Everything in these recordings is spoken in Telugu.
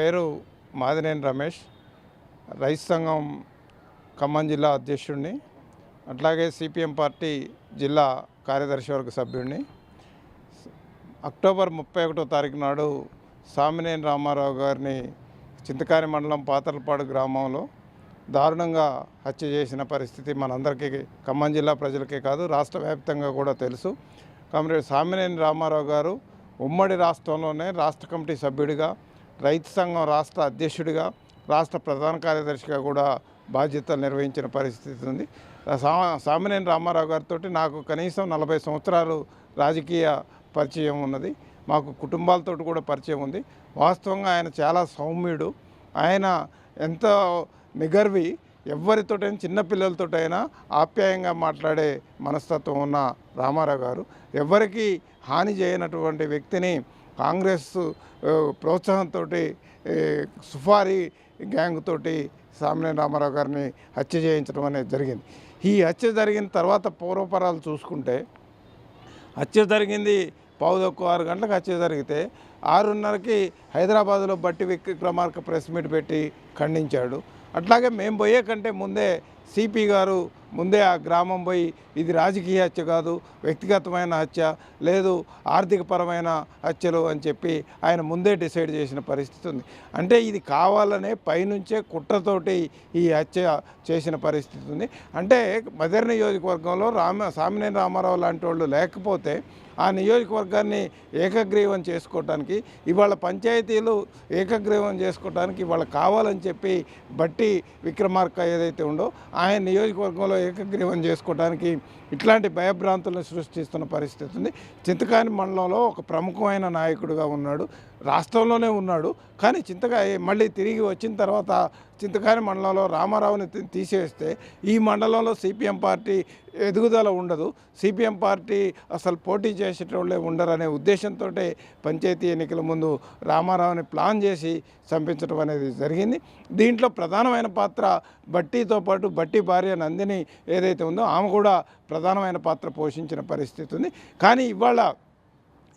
పేరు మాదినేని రమేష్, రైతు సంఘం ఖమ్మం జిల్లా అధ్యక్షుడిని, అట్లాగే సిపిఎం పార్టీ జిల్లా కార్యదర్శి వర్గ సభ్యుడిని. అక్టోబర్ 31వ తారీఖు నాడు సామినేని రామారావు గారిని చింతకాని మండలం పాతలపాడు గ్రామంలో దారుణంగా హత్య చేసిన పరిస్థితి మనందరికీ, ఖమ్మం జిల్లా ప్రజలకే కాదు రాష్ట్ర వ్యాప్తంగా కూడా తెలుసు. కామ్రేడ్ సామినేని రామారావు గారు ఉమ్మడి రాష్ట్రంలోనే రాష్ట్ర కమిటీ సభ్యుడిగా, రైతు సంఘం రాష్ట్ర అధ్యక్షుడిగా, రాష్ట్ర ప్రధాన కార్యదర్శిగా కూడా బాధ్యతలు నిర్వహించిన పరిస్థితి ఉంది. సామినేని రామారావు గారితో నాకు కనీసం 40 సంవత్సరాలు రాజకీయ పరిచయం ఉన్నది. మాకు కుటుంబాలతో కూడా పరిచయం ఉంది. వాస్తవంగా ఆయన చాలా సౌమ్యుడు. ఆయన ఎంతో నిగర్వి, ఎవరితోటైనా చిన్నపిల్లలతోటైనా ఆప్యాయంగా మాట్లాడే మనస్తత్వం ఉన్న రామారావు గారు ఎవరికి హాని చేయనటువంటి వ్యక్తిని కాంగ్రెస్ ప్రోత్సాహంతో సుఫారీ గ్యాంగ్ తోటి సామినేని రామారావు గారిని హత్య చేయించడం అనేది జరిగింది. ఈ హత్య జరిగిన తర్వాత పూర్వపరాలు చూసుకుంటే, హత్య జరిగింది 5:15 గంటలకు హత్య జరిగితే 6:30కి హైదరాబాద్లో బట్టి విక్రమార్క ప్రెస్ మీట్ పెట్టి ఖండించాడు. అట్లాగే మేము పోయే కంటే ముందే సిపి గారు ముందే ఆ గ్రామం పోయి ఇది రాజకీయ హత్య కాదు, వ్యక్తిగతమైన హత్య లేదు, ఆర్థికపరమైన హత్యలు అని చెప్పి ఆయన ముందే డిసైడ్ చేసిన పరిస్థితి ఉంది. అంటే ఇది కావాలనే పైనుంచే కుట్రతోటి ఈ హత్య చేసిన పరిస్థితి ఉంది. అంటే మదర్ నియోజకవర్గంలో సామినేని రామారావు లాంటి వాళ్ళు లేకపోతే ఆ నియోజకవర్గాన్ని ఏకగ్రీవం చేసుకోవటానికి, ఇవాళ పంచాయతీలు ఏకగ్రీవం చేసుకోవటానికి ఇవాళ కావాలని చెప్పి బట్టి విక్రమార్క ఏదైతే ఉందో ఆయన నియోజకవర్గంలో ఏకగ్రీవం చేసుకోవడానికి ఇట్లాంటి భయభ్రాంతులను సృష్టిస్తున్న పరిస్థితి ఉంది. చింతకాని మండలంలో ఒక ప్రముఖమైన నాయకుడిగా ఉన్నాడు, రాష్ట్రంలోనే ఉన్నాడు. కానీ మళ్ళీ తిరిగి వచ్చిన తర్వాత చింతకాని మండలంలో రామారావుని తీసేస్తే ఈ మండలంలో సిపిఎం పార్టీ ఎదుగుదల ఉండదు, సిపిఎం పార్టీ అసలు పోటీ చేసేటోళ్ళే ఉండరు అనే ఉద్దేశంతో పంచాయతీ ఎన్నికల ముందు రామారావుని ప్లాన్ చేసి చంపించడం అనేది జరిగింది. దీంట్లో ప్రధానమైన పాత్ర బట్టీతో పాటు బట్టి భార్య నందిని ఏదైతే ఉందో ఆమె కూడా ప్రధానమైన పాత్ర పోషించిన పరిస్థితి ఉంది. కానీ ఇవాళ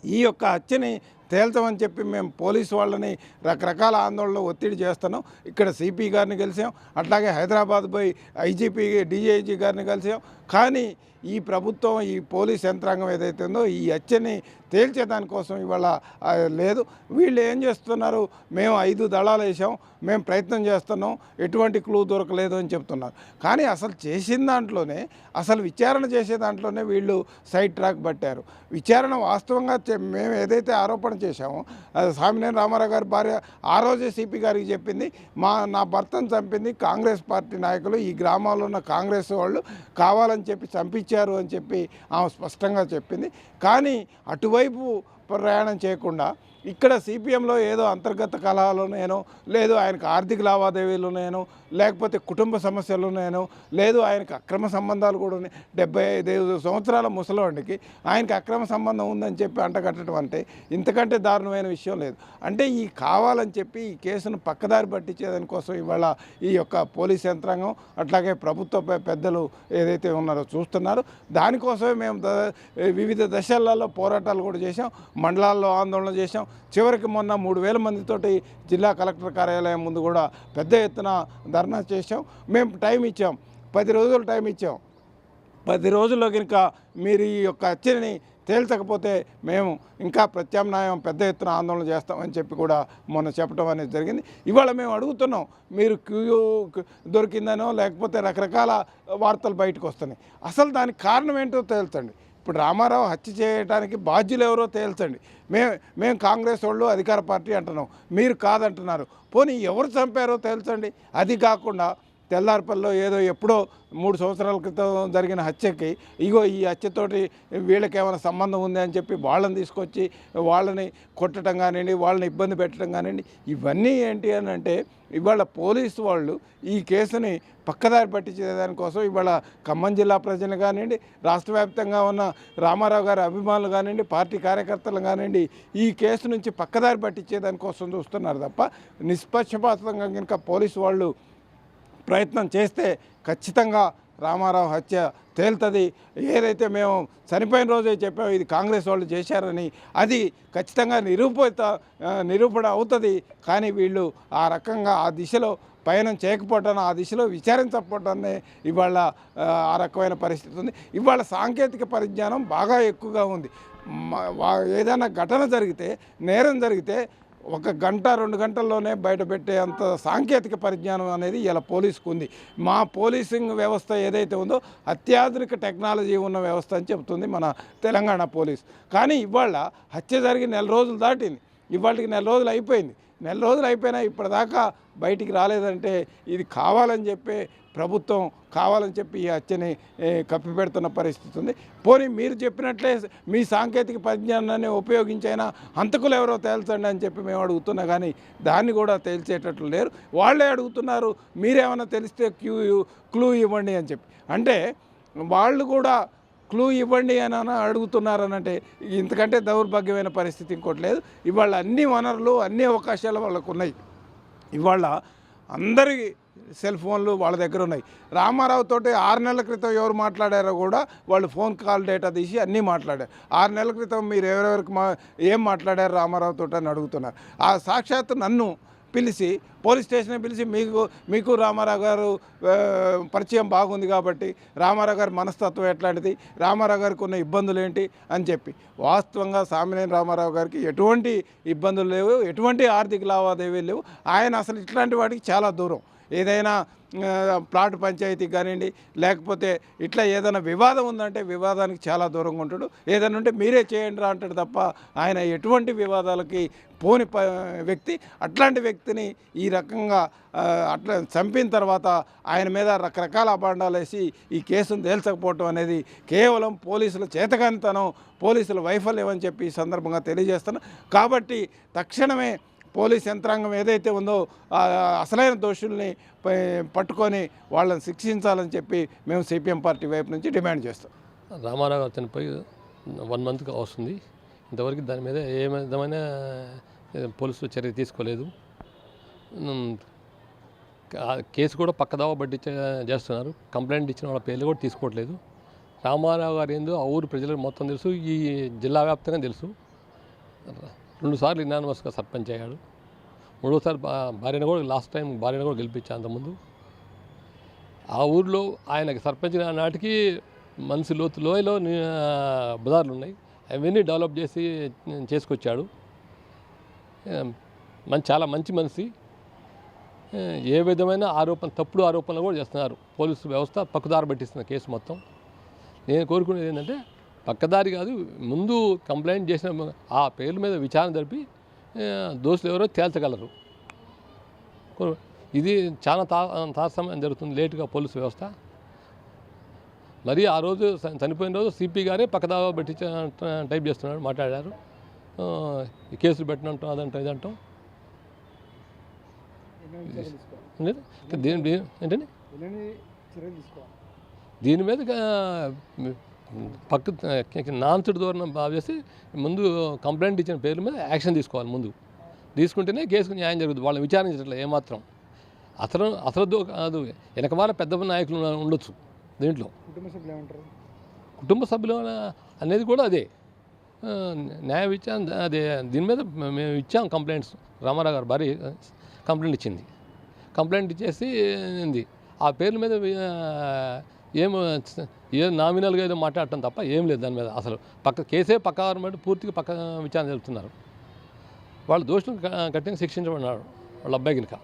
ఈ యొక్క హత్యని తేల్చమని చెప్పి మేము పోలీసు వాళ్ళని రకరకాల ఆందోళనలో ఒత్తిడి చేస్తున్నాం. ఇక్కడ సిపి గారిని కలిసాం, అట్లాగే హైదరాబాద్ పోయి ఐజీపీ డిఐజీ గారిని కలిసాం. కానీ ఈ ప్రభుత్వం, ఈ పోలీస్ యంత్రాంగం ఏదైతే ఉందో ఈ హత్యని తేల్చేదానికోసం ఇవాళ లేదు. వీళ్ళు ఏం చేస్తున్నారు, మేము 5 దళాలు వేసాం, మేము ప్రయత్నం చేస్తున్నాం, ఎటువంటి క్లూ దొరకలేదు అని చెప్తున్నారు. కానీ అసలు చేసిన దాంట్లోనే, అసలు విచారణ చేసే దాంట్లోనే వీళ్ళు సైడ్ ట్రాక్ పట్టారు. విచారణ వాస్తవంగా మేము ఏదైతే ఆరోపణ చేశామో, సామినేని రామారావు గారి భార్య ఆ రోజే సిపి గారికి చెప్పింది, నా భర్తను చంపింది కాంగ్రెస్ పార్టీ నాయకులు, ఈ గ్రామాల్లో ఉన్న కాంగ్రెస్ వాళ్ళు కావాలని చెప్పి చంపించారు అని చెప్పి ఆమె స్పష్టంగా చెప్పింది. కానీ అటువైపు ప్రయాణం చేయకుండా ఇక్కడ సిపిఎంలో ఏదో అంతర్గత కలహాలునేనో, లేదు ఆయనకు ఆర్థిక లావాదేవీలునేనో, లేకపోతే కుటుంబ సమస్యలునేనో, లేదు ఆయనకు అక్రమ సంబంధాలు కూడా ఉన్నాయి. 75 సంవత్సరాల ముసలివాడికి ఆయనకి అక్రమ సంబంధం ఉందని చెప్పి అంటగట్టడం అంటే ఇంతకంటే దారుణమైన విషయం లేదు. అంటే ఈ కావాలని చెప్పి ఈ కేసును పక్కదారి పట్టించేదానికోసం ఇవాళ ఈ యొక్క పోలీస్ యంత్రాంగం అట్లాగే ప్రభుత్వ పెద్దలు ఏదైతే ఉన్నారో చూస్తున్నారు. దానికోసమే మేము వివిధ దశలలో పోరాటాలు కూడా చేసాం, మండలాల్లో ఆందోళన చేసాం. చివరికి మొన్న 3000 మందితోటి జిల్లా కలెక్టర్ కార్యాలయం ముందు కూడా పెద్ద ఎత్తున ధర్నా చేసాం. మేము టైం ఇచ్చాం, 10 రోజులు టైం ఇచ్చాం. 10 రోజుల్లో కనుక మీరు ఈ యొక్క హత్యని తేల్చకపోతే మేము ఇంకా ప్రత్యామ్నాయం పెద్ద ఎత్తున ఆందోళన చేస్తామని చెప్పి కూడా మొన్న చెప్పడం అనేది జరిగింది. ఇవాళ మేము అడుగుతున్నాం, మీరు క్యూ దొరికిందనో లేకపోతే రకరకాల వార్తలు బయటకు వస్తున్నాయి, అసలు దానికి కారణం ఏంటో తేల్చండి. ఇప్పుడు రామారావు హత్య చేయడానికి బాధ్యులు ఎవరో తేల్చండి. మేము కాంగ్రెస్ వాళ్ళు అధికార పార్టీ అంటున్నాం, మీరు కాదంటున్నారు. పోనీ ఎవరు చంపారో తేల్చండి. అది కాకుండా తెల్లారిపల్లిలో ఏదో ఎప్పుడో 3 సంవత్సరాల క్రితం జరిగిన హత్యకి ఇగో ఈ హత్యతోటి వీళ్ళకి ఏమైనా సంబంధం ఉంది అని చెప్పి వాళ్ళని తీసుకొచ్చి వాళ్ళని కొట్టడం కానివ్వండి, వాళ్ళని ఇబ్బంది పెట్టడం కానివ్వండి, ఇవన్నీ ఏంటి అని అంటే ఇవాళ పోలీసు వాళ్ళు ఈ కేసుని పక్కదారి పట్టించేదానికోసం ఇవాళ ఖమ్మం జిల్లా ప్రజలు కానివ్వండి, రాష్ట్ర వ్యాప్తంగా ఉన్న రామారావు గారి అభిమానులు కానివ్వండి, పార్టీ కార్యకర్తలు కానివ్వండి, ఈ కేసు నుంచి పక్కదారి పట్టించేదానికోసం చూస్తున్నారు తప్ప నిష్పక్షపాతంగా కనుక పోలీసు వాళ్ళు ప్రయత్నం చేస్తే ఖచ్చితంగా రామారావు హత్య తేలుతుంది. ఏదైతే మేము చనిపోయిన రోజే చెప్పాము ఇది కాంగ్రెస్ వాళ్ళు చేశారని, అది ఖచ్చితంగా నిరూపణ అవుతుంది. కానీ వీళ్ళు ఆ రకంగా ఆ దిశలో పయనం చేయకపోవటాన్ని, ఆ దిశలో విచారించకపోవటాన్ని ఇవాళ ఆ రకమైన పరిస్థితి ఉంది. ఇవాళ సాంకేతిక పరిజ్ఞానం బాగా ఎక్కువగా ఉంది. ఏదైనా ఘటన జరిగితే, నేరం జరిగితే 1 గంట 2 గంటల్లోనే బయటపెట్టే అంత సాంకేతిక పరిజ్ఞానం అనేది ఇలా పోలీసుకు ఉంది. మా పోలీసింగ్ వ్యవస్థ ఏదైతే ఉందో అత్యాధునిక టెక్నాలజీ ఉన్న వ్యవస్థ అని చెబుతుంది మన తెలంగాణ పోలీస్. కానీ ఇవాళ హత్య జరిగి 1 నెల రోజులు దాటింది. ఇవాళకి 1 నెల రోజులు అయిపోయింది. 1 నెల రోజులు అయిపోయినా ఇప్పటిదాకా బయటికి రాలేదంటే ఇది కావాలని చెప్పి ప్రభుత్వం కావాలని చెప్పి ఈ హత్యని కప్పిపెడుతున్న పరిస్థితి ఉంది. పోనీ మీరు చెప్పినట్లే మీ సాంకేతిక పరిజ్ఞానాన్ని ఉపయోగించైనా హంతకులు ఎవరో తేల్చండి అని చెప్పి మేము అడుగుతున్నా, కానీ దాన్ని కూడా తేల్చేటట్లు లేరు. వాళ్ళే అడుగుతున్నారు మీరేమైనా తెలిస్తే క్లూ ఇవ్వండి అని చెప్పి. అంటే వాళ్ళు కూడా క్లూ ఇవ్వండి అని అడుగుతున్నారనంటే ఇంతకంటే దౌర్భాగ్యమైన పరిస్థితి ఇంకోటి లేదు. ఇవాళ అన్ని వనరులు అన్ని అవకాశాలు వాళ్ళకు ఉన్నాయి. ఇవాళ అందరి సెల్ ఫోన్లు వాళ్ళ దగ్గర ఉన్నాయి. రామారావుతో 6 నెలల క్రితం ఎవరు మాట్లాడారో కూడా వాళ్ళు ఫోన్ కాల్ డేటా తీసి అన్నీ మాట్లాడారు. 6 నెలల క్రితం మీరు ఎవరెవరికి ఏం మాట్లాడారు రామారావుతో అని అడుగుతున్నారు. ఆ సాక్షాత్తు నన్ను పిలిచి పోలీస్ స్టేషన్కి పిలిచి మీకు రామారావు గారు పరిచయం బాగుంది కాబట్టి రామారావు గారి మనస్తత్వం ఎట్లాంటిది, రామారావు గారికి ఉన్న ఇబ్బందులు ఏంటి అని చెప్పి. వాస్తవంగా సామినేని రామారావు గారికి ఎటువంటి ఇబ్బందులు లేవు, ఎటువంటి ఆర్థిక లావాదేవీలు లేవు. ఆయన అసలు ఇట్లాంటి వాటికి చాలా దూరం. ఏదైనా ప్లాట్ పంచాయతీకి కానివ్వండి, లేకపోతే ఇట్లా ఏదైనా వివాదం ఉందంటే వివాదానికి చాలా దూరంగా ఉంటాడు. ఏదైనా ఉంటే మీరే చేయండి రా అంటాడు తప్ప ఆయన ఎటువంటి వివాదాలకి పోని వ్యక్తి. అట్లాంటి వ్యక్తిని ఈ రకంగా అట్లా చంపిన తర్వాత ఆయన మీద రకరకాల అభాండాలు వేసి ఈ కేసును తేల్చకపోవటం అనేది కేవలం పోలీసుల చేతకానితనం, పోలీసుల వైఫల్యం అని చెప్పి ఈ సందర్భంగా తెలియజేస్తాను. కాబట్టి తక్షణమే పోలీస్ యంత్రాంగం ఏదైతే ఉందో అసలైన దోషుల్ని పట్టుకొని వాళ్ళని శిక్షించాలని చెప్పి మేము సిపిఎం పార్టీ వైపు నుంచి డిమాండ్ చేస్తాం. రామారావు గారు చనిపోయి 1 మంత్కి వస్తుంది. ఇంతవరకు దాని మీద ఏ విధమైన పోలీసులు చర్య తీసుకోలేదు. కేసు కూడా పక్కదావ బట్టి చేస్తున్నారు. కంప్లైంట్ ఇచ్చిన వాళ్ళ పేర్లు కూడా తీసుకోవట్లేదు. రామారావు గారు ఏందో ఆ ఊరు ప్రజలకు మొత్తం తెలుసు, ఈ జిల్లా వ్యాప్తంగా తెలుసు. 2 సార్లు ఇనానిమస్గా సర్పంచ్ అయ్యాడు. 3వసారి భార్యను కూడా లాస్ట్ టైం భార్యను కూడా గెలిపించాను అంతకుముందు. ఆ ఊరిలో ఆయనకి సర్పంచ్ నాటికి మనిషి లోయలో బజార్లు ఉన్నాయి, అవన్నీ డెవలప్ చేసుకొచ్చాడు. చాలా మంచి మనిషి. ఏ విధమైన తప్పుడు ఆరోపణలు కూడా చేస్తున్నారు. పోలీసు వ్యవస్థ పక్కదారి పట్టిస్తున్న కేసు మొత్తం. నేను కోరుకునేది ఏంటంటే పక్కదారి కాదు, ముందు కంప్లైంట్ చేసిన ఆ పేర్ల మీద విచారణ జరిపి దోషులు ఎవరో తేల్చగలరు. ఇది చాలా తారసమయం జరుగుతుంది లేటుగా పోలీసు వ్యవస్థ. మరి ఆ రోజు చనిపోయిన రోజు సిపి గారే పక్కదావా పెట్టి టైప్ చేస్తున్నాడు, మాట్లాడారు. ఈ కేసులు పెట్టినట్టు అదంటాం ఇదంటాం. ఏంటండి దీని మీద నాన్సుడు ధోరణం భావించి ముందు కంప్లైంట్ ఇచ్చిన పేర్ల మీద యాక్షన్ తీసుకోవాలి. ముందు తీసుకుంటేనే కేసుకు న్యాయం జరుగుతుంది. వాళ్ళని విచారించట్లేదు ఏమాత్రం. అసలు కాదు, వెనకమాల పెద్ద నాయకులు ఉండొచ్చు దీంట్లో. కుటుంబ సభ్యులు అనేది కూడా అదే న్యాయ విచారణ. అదే దీని మీద మేము ఇచ్చాం కంప్లైంట్స్. రామారావు గారు భార్య కంప్లైంట్ ఇచ్చింది. కంప్లైంట్ ఇచ్చేసి ఆ పేర్ల మీద ఏ నామినల్గా ఏదో మాట్లాడటం తప్ప ఏం లేదు దాని మీద. అసలు కేసే పక్క పూర్తిగా పక్క విచారణ జరుపుతున్నారు. వాళ్ళు దోషులను కఠినంగా శిక్షించబడినారు వాళ్ళ అబ్బాయి కనుక.